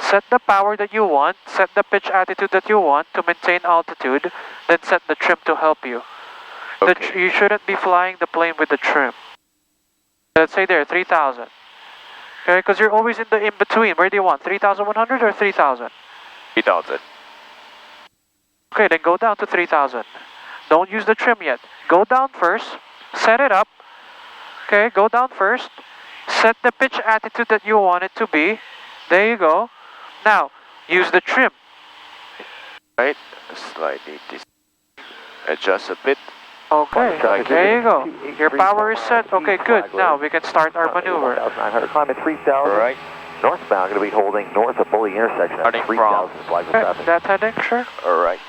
set the power that you want, set the pitch attitude that you want to maintain altitude, then set the trim to help you. Okay. You shouldn't be flying the plane with the trim. Let's say there, 3,000. Okay, because you're always in the in-between. Where do you want, 3,100 or 3,000? 3,000. Okay, then go down to 3,000. Don't use the trim yet. Go down first, set it up. Okay, go down first. Set the pitch attitude that you want it to be. There you go. Now, use the trim. Right, slightly adjust a bit. Okay, there you go. Your power is set. Okay, good. Now we can start our maneuver. 1,900, climb at 3,000. Alright. Northbound, going to be holding north of Bully intersection at Starting 3,000 flag with Okay, traffic. that heading, sure. Alright.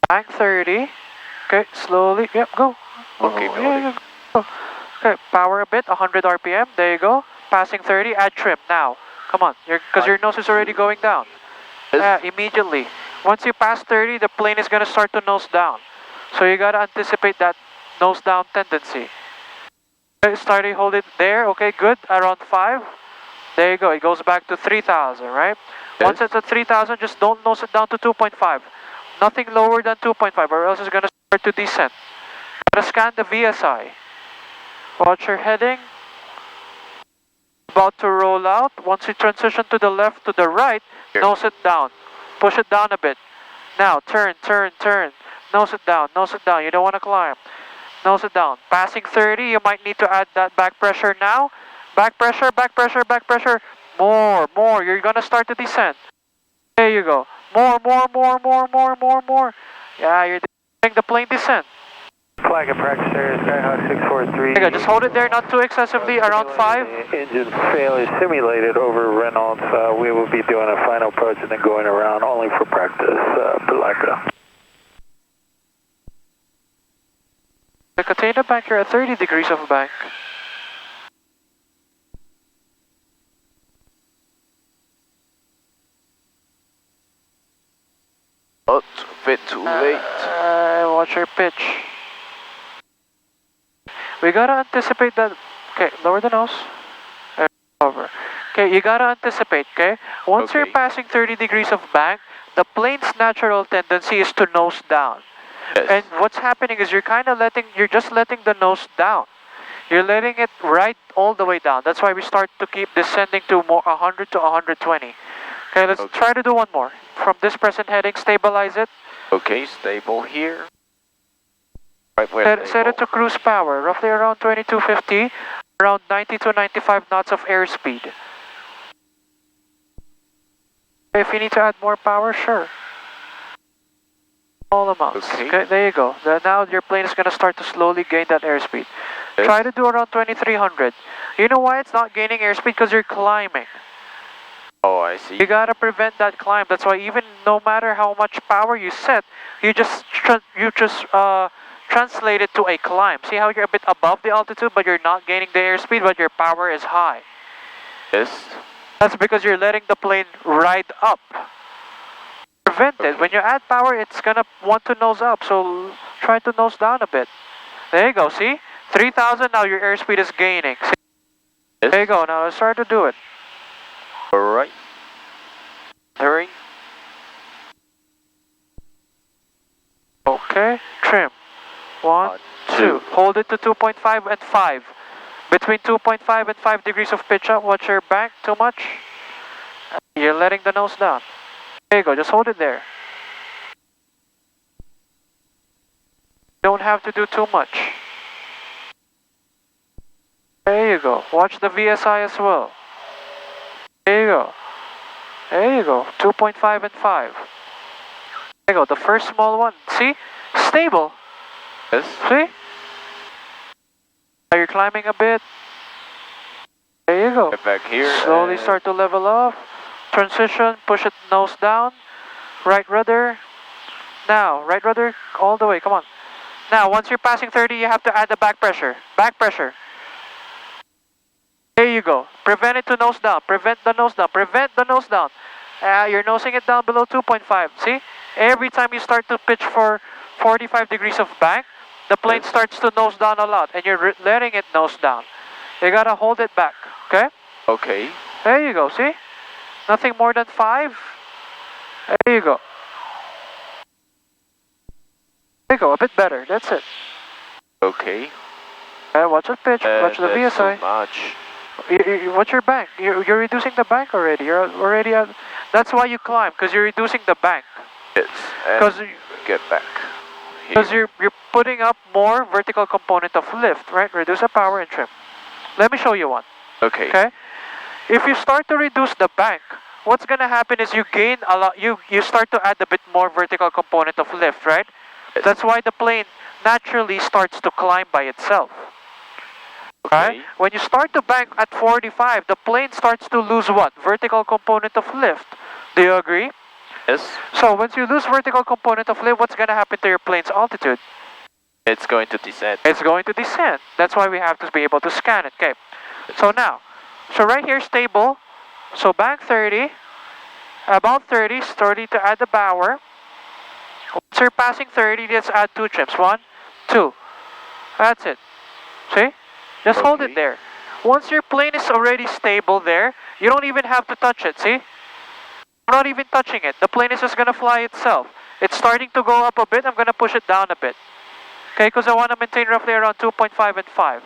Bank 30. Okay, slowly. Yep, go. Okay, yeah, go. Okay, power a bit, 100 RPM. There you go. Passing 30, add trim now. Come on, because your nose is already going down. Yeah, immediately. Once you pass 30, the plane is gonna start to nose down. So you gotta anticipate that nose down tendency. Okay, starting, hold it there. Okay, good. Around 5. There you go. It goes back to 3,000, right? Yes. Once it's at 3,000, just don't nose it down to 2.5. Nothing lower than 2.5, or else it's gonna start to descend. Gotta scan the VSI. Watch your heading. About to roll out. Once you transition to the left, to the right, Here. nose it down. Push it down a bit. Now, turn, turn, turn. Nose it down, nose it down. You don't want to climb. Nose it down. Passing 30, you might need to add that back pressure now. Back pressure, back pressure, back pressure. More, more. You're going to start to descend. There you go. More, more, more, more, more, more, more. Yeah, you're letting the plane descend. Flag and practice area, Skyhawk 643. Okay, just hold it there, not too excessively, around 5. Engine failure simulated over Reynolds. We will be doing a final approach and then going around only for practice, Palaca. The container bank, you're at 30 degrees of bank. Not a bit too late. Watch your pitch. We gotta anticipate that. Okay, lower the nose. Over. Okay, you gotta anticipate, okay? Once you're Okay. passing 30 degrees of bank, the plane's natural tendency is to nose down. Yes. And what's happening is you're just letting the nose down. You're letting it right all the way down. That's why we start to keep descending to more 100 to 120. Okay, let's Okay. try to do one more. From this present heading, stabilize it. Okay, stable here. Right where Set it to cruise power, roughly around 2250, around 90 to 95 knots of airspeed. If you need to add more power, sure. All amounts. Okay. Okay, there you go. Now your plane is going to start to slowly gain that airspeed. Yes. Try to do around 2300. You know why it's not gaining airspeed? Because you're climbing. Oh, I see. You gotta prevent that climb. That's why even no matter how much power you set, you just translate it to a climb. See how you're a bit above the altitude, but you're not gaining the airspeed, but your power is high. Yes. That's because you're letting the plane ride up. Prevent it. When you add power, it's gonna want to nose up, so try to nose down a bit. There you go, see? 3,000, now your airspeed is gaining. See? Yes. There you go, now let's start to do it. Alright. Hurry. Okay, trim. 1, 1, 2. 2. Hold it to 2.5 and 5. Between 2.5 and 5 degrees of pitch up. Watch your bank, too much. You're letting the nose down. There you go, just hold it there. Don't have to do too much. There you go. Watch the VSI as well. There you go. There you go. 2.5 and 5. There you go. The first small one. See? Stable. Yes. See? Now you're climbing a bit. There you go. Get back here. Slowly and- start to level off. Transition. Push it nose down. Right rudder. Now, right rudder all the way. Come on. Now, once you're passing 30, you have to add the back pressure. Back pressure. There you go. Prevent it to nose down. Prevent the nose down. Prevent the nose down. You're nosing it down below 2.5. See? Every time you start to pitch for 45 degrees of bank, the plane Yes. starts to nose down a lot, and you're letting it nose down. You gotta hold it back. Okay? Okay. There you go. See? Nothing more than 5. There you go. There you go, a bit better, that's it. Okay. Watch the pitch, watch the That's VSI. too much. What's your bank? You're reducing the bank already. You're already at. That's why you climb, because you're reducing the bank. Yes. Because Get back. you're putting up more vertical component of lift, right? Reduce the power and trim. Let me show you one. Okay. Okay. If you start to reduce the bank, what's gonna happen is you gain a lot. You start to add a bit more vertical component of lift, right? Yes. That's why the plane naturally starts to climb by itself. Right? Okay. When you start to bank at 45, the plane starts to lose what? Vertical component of lift. Do you agree? Yes. So once you lose vertical component of lift, what's going to happen to your plane's altitude? It's going to descend. It's going to descend. That's why we have to be able to scan it. Okay. So now, right here stable. So bank 30, about 30, starting to add the power. Once you're passing 30, let's add 2 trims. 1, 2. That's it. See? Just hold it Okay. there. Once your plane is already stable there, you don't even have to touch it, see? I'm not even touching it. The plane is just gonna fly itself. It's starting to go up a bit, I'm gonna push it down a bit. Okay, because I want to maintain roughly around 2.5 and 5.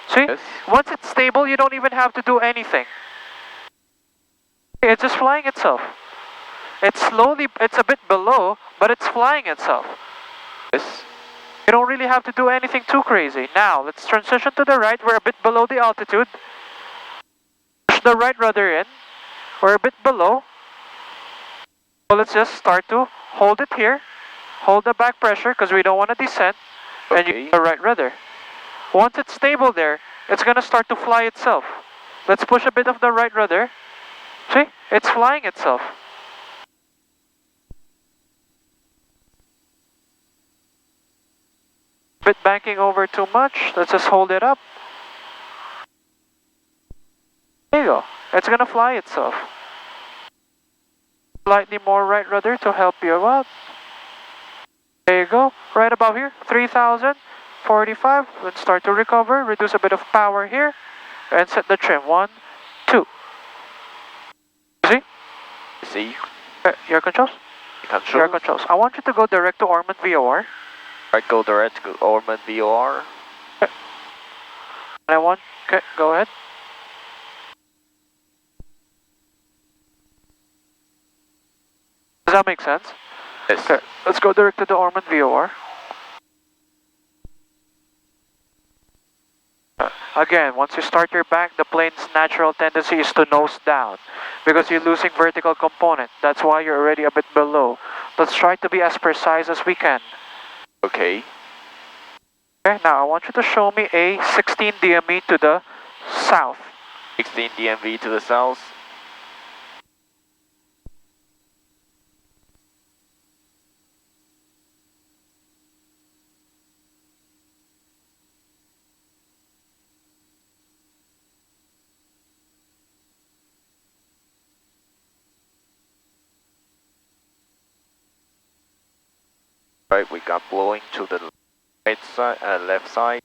See? Yes. Once it's stable, you don't even have to do anything. It's just flying itself. It's a bit below, but it's flying itself. Yes. You don't really have to do anything too crazy. Now, let's transition to the right. We're a bit below the altitude. Push the right rudder in. We're a bit below. So let's just start to hold it here. Hold the back pressure because we don't want to descend. And Okay. use the right rudder. Once it's stable there, it's going to start to fly itself. Let's push a bit of the right rudder. See? It's flying itself. Bit banking over too much. Let's just hold it up. There you go. It's gonna fly itself. Slightly more right rudder to help you out. There you go. Right above here. 3,000. 45. Let's start to recover. Reduce a bit of power here. And set the trim. 1, 2. See? See. Your controls? Control. Your controls. I want you to go direct to Ormond VOR. Right, go direct to Ormond VOR. And I want... Okay, go ahead. Does that make sense? Yes. Okay, let's go direct to the Ormond VOR. Again, once you start your bank, the plane's natural tendency is to nose down because you're losing vertical component. That's why you're already a bit below. Let's try to be as precise as we can. Okay. Okay, now I want you to show me a 16 DME to the south. 16 DMV to the south. Right, we got blowing to the right side, left side.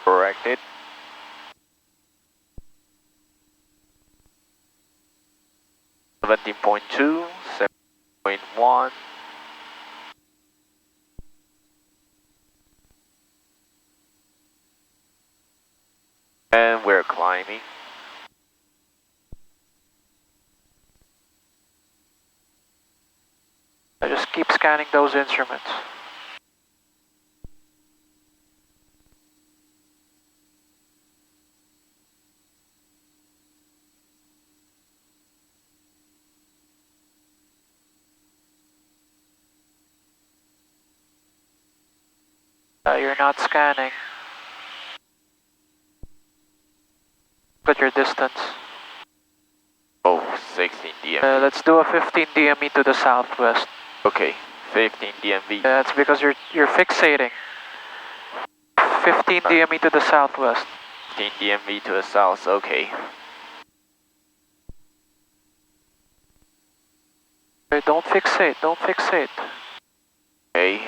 Corrected. .2, 7.1. And we're climbing. I just keep scanning those instruments. You're not scanning. Look at your distance. Oh, 16 DMV. Let's do a 15 DME to the southwest. Okay, 15 DMV. That's because you're fixating. 15 DME to the southwest. 15 DMV to the south, okay. Okay, don't fixate, don't fixate. Okay.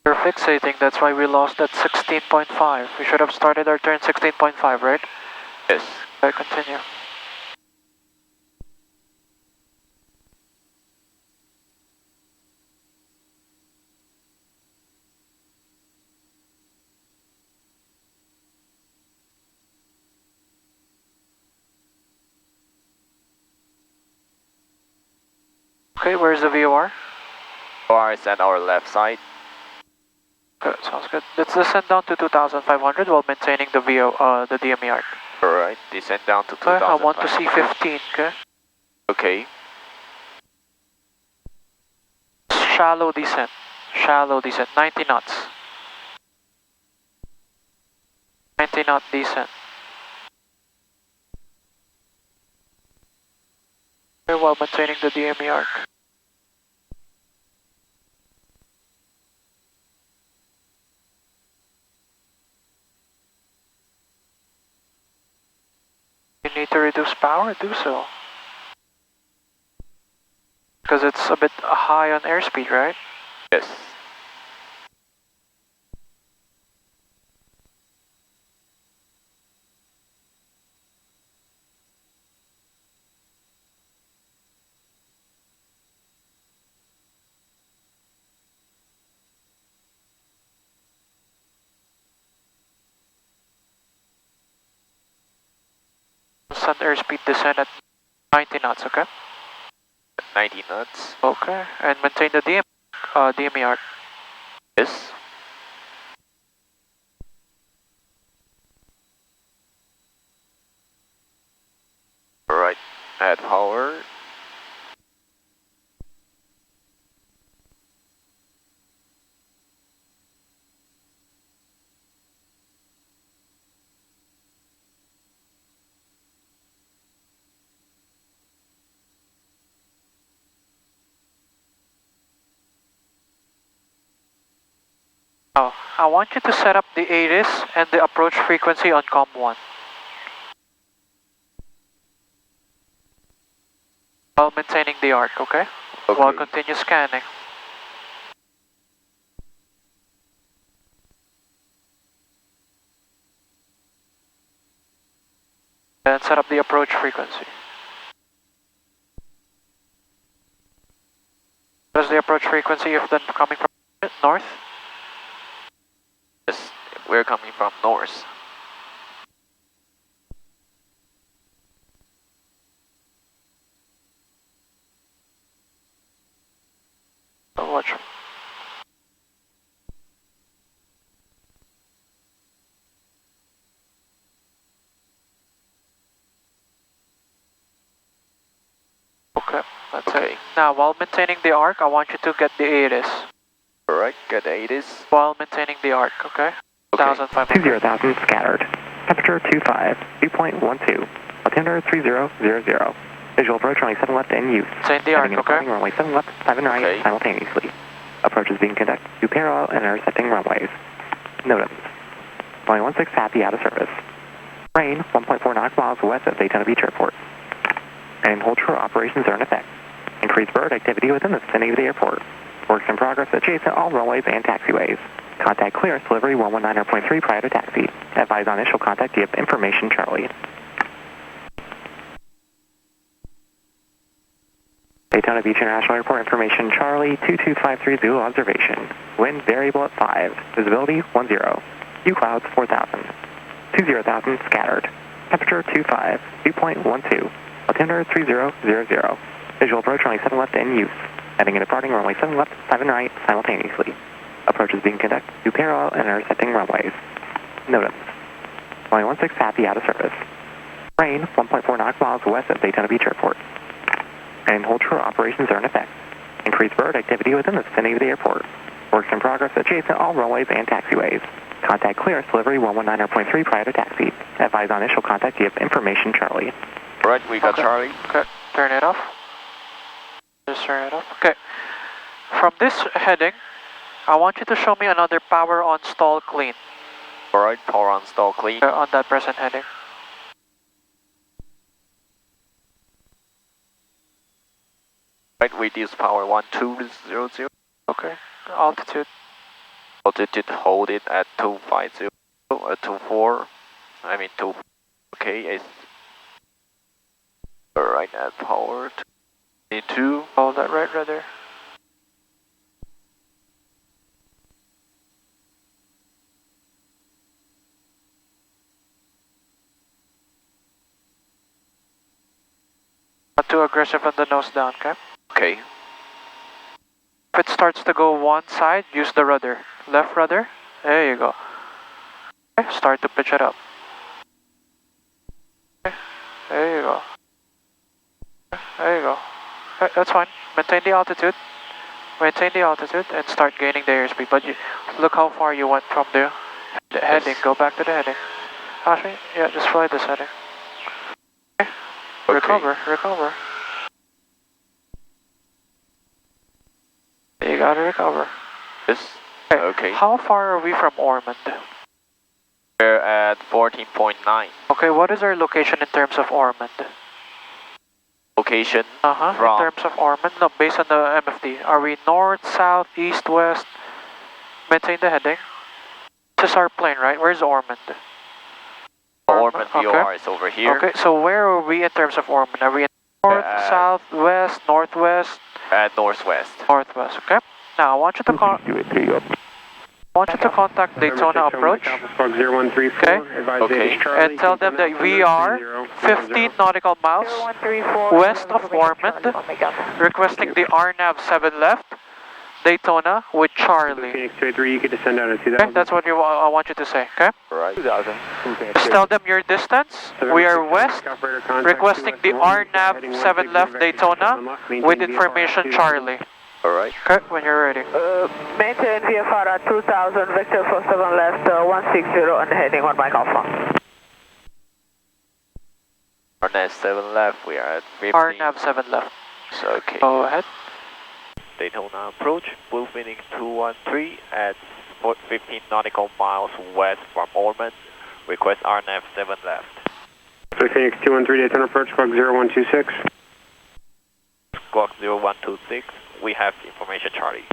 You're fixating, that's why we lost at 16.5. We should have started our turn 16.5, right? Yes. Okay, continue. Okay, where's the VOR? VOR is at our left side. Good, sounds good. Let's descend down to 2,500 while maintaining the the DME arc. Alright, descend down to Okay, 2,000. I want to see 15, okay? Okay. Shallow descent. Shallow descent. 90 knots. 90 knot descent. Okay, while maintaining the DME arc. You need to reduce power, do so. Because it's a bit high on airspeed, right? Yes. Sun airspeed descent at 90 knots, okay? 90 knots. Okay, and maintain the DME arc. Yes. Alright, add power. Oh, I want you to set up the ATIS and the approach frequency on COM1. While maintaining the arc, okay? Okay. While continue scanning. And set up the approach frequency. What is the approach frequency if then coming from north? Yes, we're coming from north. Oh, watch. Okay, that's Okay. it. Now, while maintaining the arc, I want you to get the ATIS. Alright, get ATIS. While maintaining the arc, okay? Okay. 1,500. 20,000 scattered. Temperature 25, dew point 12. Altimeter 3000. Visual approach runway 7 left in use. Maintain the arc, Heading and okay? departing runway 7 left, 7 right Okay. simultaneously. Approach is being conducted to parallel and intersecting runways. NOTAMs. Runway 16 happy out of service. Rain 1.4 nautical miles west of Daytona Beach Airport. And hold shore operations are in effect. Increased bird activity within the vicinity of the airport. Works in progress adjacent all runways and taxiways. Contact clearance delivery 119.3 prior to taxi. Advise on initial contact give information Charlie. Daytona Beach International Airport information Charlie 22530 Zulu observation. Wind variable at 5. Visibility 10. View clouds 4,000. 20,000 scattered. Temperature 25. Dew point 12. Altimeter 3000. Visual approach runway 7 left in use. Heading and departing runway 7 left, 7 right simultaneously. Approach is being conducted to parallel and intersecting runways. NOTAMs. Runway 16 happy out of service. Rain 1.4 nautical miles west of Daytona Beach Airport. And hold shore operations are in effect. Increased bird activity within the vicinity of the airport. Works in progress adjacent all runways and taxiways. Contact clearance delivery 119.3 prior to taxi. Advise on initial contact give information Charlie. Alright, we got Okay. Charlie. Okay, turn it off. Just turn it off. Okay. From this heading, I want you to show me another power on stall clean Alright, power on stall clean. on that present heading. Right, reduce power 1200. Okay, altitude. Altitude hold it at 250, 24, I mean 2, okay, it's alright at power, 22. Hold that right rudder. Not too aggressive on the nose down, okay? Okay, If it starts to go one side, use the rudder. Left rudder, there you go. Okay, start to pitch it up. Okay, there you go. There you go. Okay, that's fine. Maintain the altitude. Maintain the altitude and start gaining the airspeed. But you, look how far you went from the heading. Go back to the heading. Actually, yeah, just fly this heading. Okay. Recover, recover. You gotta recover. this, okay. How far are we from Ormond? We're at 14.9. Okay, what is our location in terms of Ormond? Location In from terms of Ormond, no, based on the MFD. Are we north, south, east, west? Maintain the heading. This is our plane, right? Where's Ormond? Ormond Okay. VOR is over here. Okay, so where are we in terms of Ormond? Are we in north, south, west, northwest? At northwest. Northwest, okay? Now I want you to contact Daytona approach. Okay. Okay. And tell them that we are 15 nautical miles west of Ormond, requesting the RNAV 7 left, Daytona with Charlie. Phoenix 283, you could descend down to 2000. Okay, that's what I want you to say, okay? Right. 2000. Just tell them your distance. We are west, requesting the RNAV 7 left Daytona with information Charlie. Alright. Okay, when you're ready. Maintain VFR at 2000, vector 47 left, 160 and heading 1 Mike Alpha. RNAV 7 left, we are at 15. RNAV 7 left. So, okay. Go ahead. Daytona approach, Blue Phoenix 213 at 15 nautical miles west from Ormond. Request RNAV 7 left. Blue Phoenix 213, Daytona approach, squawk 0126. Squawk 0126, we have information Charlie.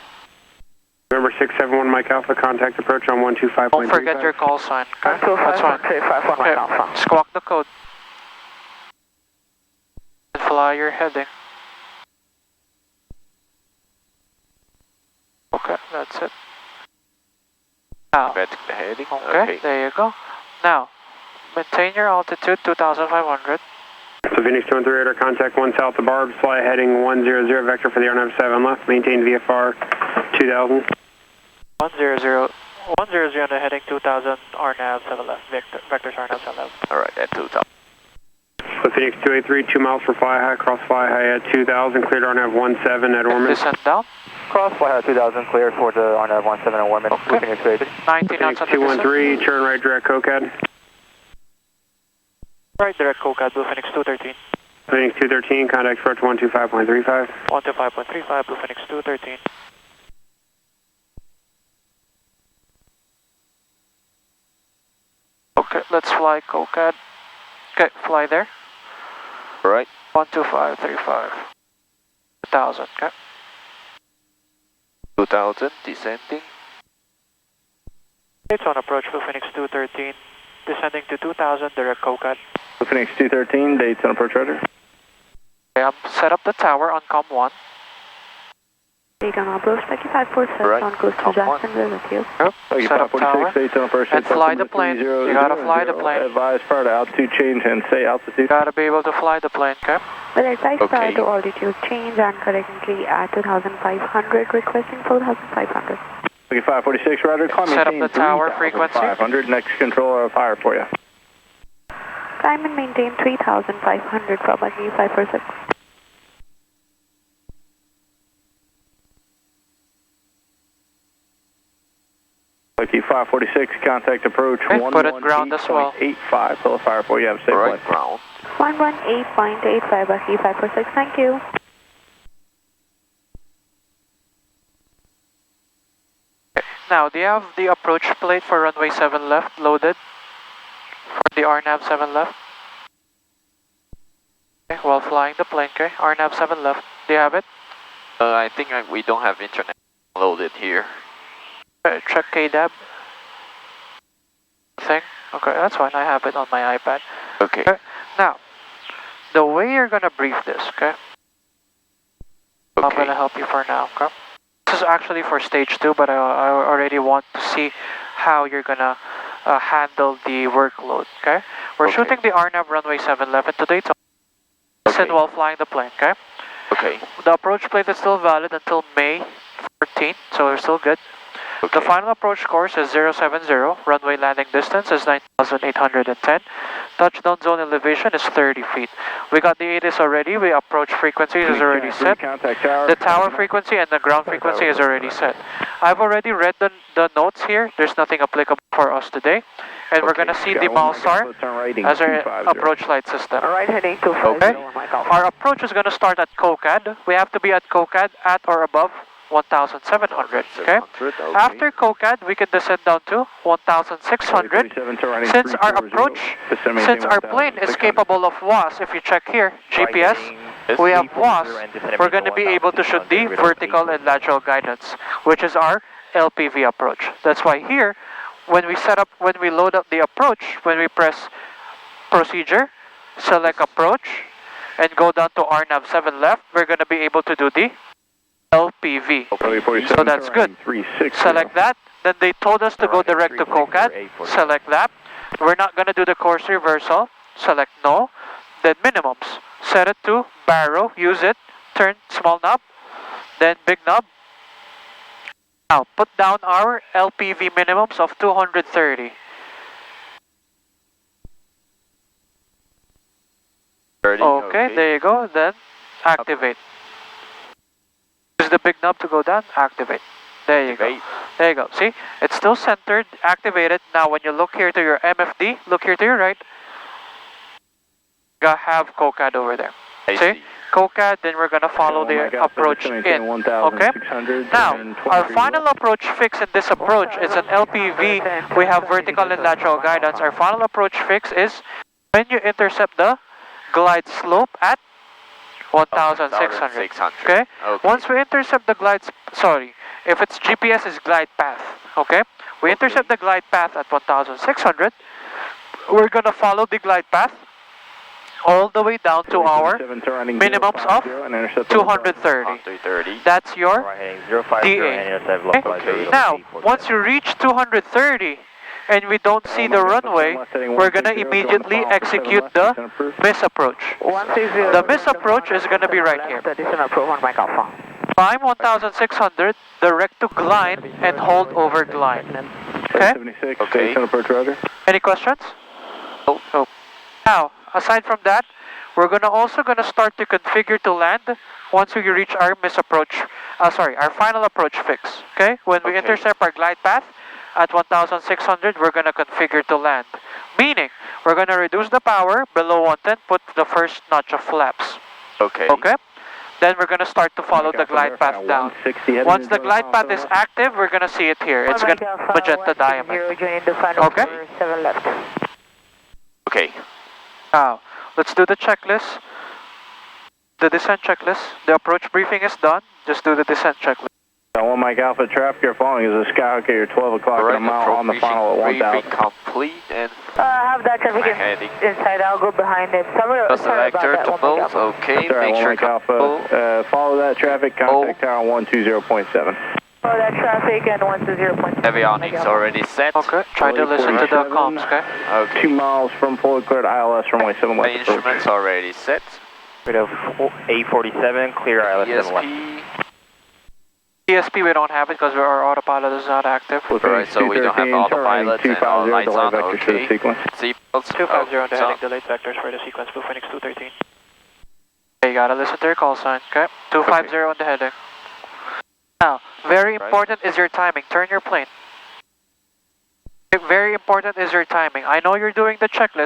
November 671 Mike Alpha, contact approach on 125.35. Don't forget your call sign, okay? That's fine. 125.35 Mike Alpha. Okay, squawk the code. And fly your heading. Okay, that's it. Now, Back to the heading. okay, there you go. Now, maintain your altitude 2,500. So Phoenix 213 radar, contact 1 south of Barbs, fly heading 100, vector for the RNAV 7 left, maintain VFR 2000. 100 on the heading 2000, RNAV 7 left, vectors RNAV 7 left. Alright, at 2000. So Phoenix 283, 2 miles for fly high, cross fly high at 2000, cleared RNAV 17 at Ormond. Descend down. Cross fly at 2000, clear for the RNAV 17 and Ormond. Okay. Phoenix 283. 90 knots Phoenix on the descent. 213, turn right direct COCAD. Right direct COCAD, Blue Phoenix 213. Phoenix 213, contact approach 125.35. 125.35, Blue Phoenix 213. Okay, let's fly COCAD. Okay, fly there. Alright. 125.35. 1,000, okay. 2000, descending. It's on approach, Blue Phoenix 213. Descending to 2000, direct COCAD. Phoenix 213, Daytona approach rudder. Okay, set up the tower on COM 1. Daytona approach, Becky 546 Right. on coast to COM 1. Jacksonville with you. Yep, set up tower. Daytona approach. And fly the plane. You gotta fly the plane. Advise prior to altitude change and say altitude. You gotta be able to fly the plane, okay? Well, advise prior Okay. to altitude change and currently at 2500, requesting 4500. Okay, 546 rudder, climb Set up maintain the tower 3,500. Next controller of fire for you. Climb and maintain 3500 from Becky 546. Okay, 546, contact approach Okay, put it ground as well. 118.85, pull a fire for you, have a safe Alright, flight. ground. 118.85 Becky 546, thank you. Now, do you have the approach plate for runway 7 left loaded? For the RNAV 7 left? Okay, while flying the plane, okay? RNAV 7 left. Do you have it? I think we don't have internet loaded here. Check KDAB. Thing. Okay, that's fine. I have it on my iPad. Okay. Now, the way you're gonna brief this, okay? I'm Okay. gonna help you for now, okay? This is actually for stage 2, but I already want to see how you're gonna handle the workload, okay? We're Okay. shooting the RNAV runway 7 left today to listen Okay. while flying the plane, okay? Okay. The approach plate is still valid until May 14th, so we're still good. Okay. The final approach course is 070, runway landing distance is 9,810, touchdown zone elevation is 30 feet. We got the ATIS already, the approach frequency is already set, the tower frequency and the ground frequency is already set. I've already read the notes here, there's nothing applicable for us today, and we're gonna see the Malsar as our approach light system. Alright, heading 250 Okay. on Mike Alpha. Our approach is gonna start at COCAD. We have to be at COCAD at or above 1,700, okay? After COCAD, we can descend down to 1,600. Since our plane is capable of WAS, if you check here, GPS, we have WAS, we're going to be able to shoot the vertical and lateral guidance, which is our LPV approach. That's why here, when we load up the approach, when we press procedure, select approach, and go down to RNAV 7 left, we're going to be able to do the LPV. So that's good. Select that. Then they told us to go direct to COCAD. Select that. We're not going to do the course reversal. Select no. Then minimums. Set it to barrow. Use it. Turn small knob. Then big knob. Now put down our LPV minimums of 230. 30, Okay, there you go. Then activate. Use the big knob to go down. Activate. There you go. There you go. See, it's still centered, activated. Now, when you look here to your MFD, look here to your right. You have COCAD over there. See, COCAD. Then we're gonna follow the approach in. Okay. Now, our final approach fix in this approach is an LPV. We have vertical and lateral guidance. Our final approach fix is when you intercept the glide slope at 1,600. Okay? Once we intercept the if it's GPS is glide path. Okay? We intercept the glide path at 1,600. We're gonna follow the glide path all the way down to our minimums of 230. That's your DA. Okay? Now, once you reach 230 and we don't see the runway, we're gonna immediately execute the miss approach. The miss approach is gonna be right here. Climb 1,600, direct to glide, and hold over glide. Okay? Okay. Any questions? No. Now, aside from that, we're also gonna start to configure to land once we reach our our final approach fix. Okay? When we intercept our glide path at 1,600, we're gonna configure to land. Meaning, we're gonna reduce the power below 110, put the first notch of flaps. Okay. Okay? Then we're gonna start to follow the glide path down. Once the glide path is active, we're gonna see it here. It's gonna be magenta diamond. Okay? Okay. Now, let's do the checklist. The descent checklist. The approach briefing is done. Just do the descent checklist. 1 Mike Alpha, traffic you're following is a Skyhawk at your 12 o'clock and a mile on the final at 1,000. Complete and I have that traffic heading. inside. I'll go behind it. Sorry about selector that, to 1 Mike both. Alpha. Okay, That's make right, 1 sure Mike Alpha. Follow that traffic, contact tower 120.7. Follow that traffic and 120.7. Avionics already set. Okay, try to listen to the comms, okay? Okay. 2 miles from fully cleared ILS runway 7 The left. instruments already set. Bit of 847, clear ILS 7 left. ESP we don't have it because our autopilot is not active. Alright, so we don't have autopilot and all lights on. Okay. Seatbelts. 250 on the so- heading, delayed vectors for the sequence, Blue Phoenix 213. Okay, you gotta listen to your call sign, okay? 250 on the heading. Now, very important is your timing. Turn your plane. Very important is your timing. I know you're doing the checklist,